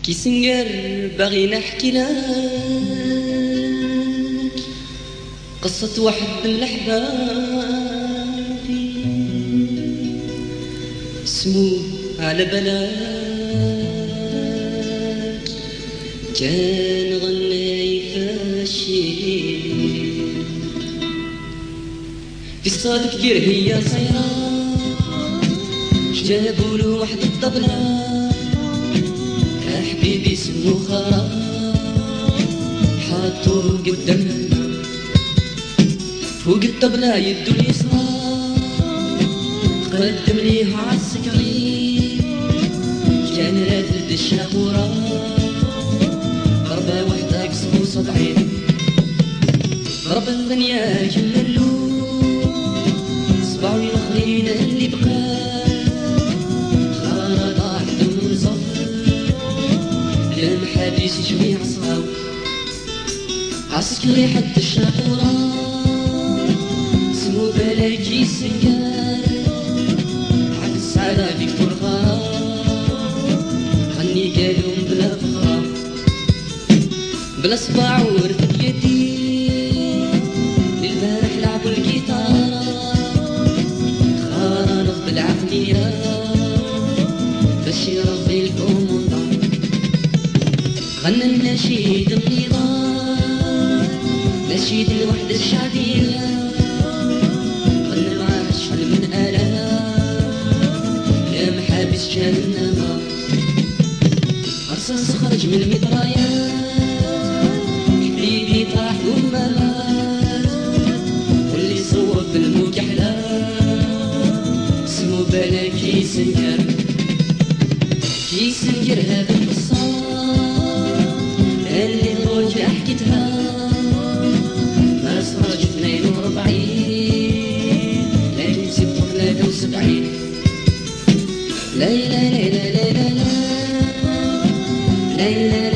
كي سنقر باغي نحكي لك قصة واحد من الأحبابي اسمه على بلاك، كان غناي فاشل في الصاد كتير هي صيرة، جابوله واحد الطبلة حبيبي اسمه خرا، حطوه قدامنا فوق الطبلة يدو اليسرى، قدم ليه عالسكري كان رافد الشاكورة، ضربة وحدة قصبو صدعين، ضربة الثانية كملو صباعو الاخرين اللي بقى خرا طاح دون صفر لا محابيس جميع صاو عسكري حد الشاكورة اسمو بلاكي سنقار عكس على فيكتور خرا، غني قالوم بلا فخرة بلا صباع ورفد يدي للبارح لعبوا الجيتارة، خرا نصب العقلية باش يرضي الكوموندا، غنى النشيد النضال نشيد الوحدة الشعبية، غنى معاه شحال من آلاف يا محابس جهنم، رصاص خرج من المطرايات حبيبي طاح وما مات، واللي صوب بالمكحلات اسمو بلاكي سنقر، كي سنقر هذا القصة اللي دروك حكيتها ما صرج 42 لكن سبت 73. لا لا لا لا لا لا لا لا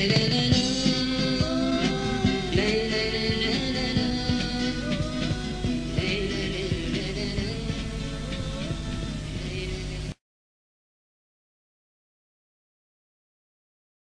لا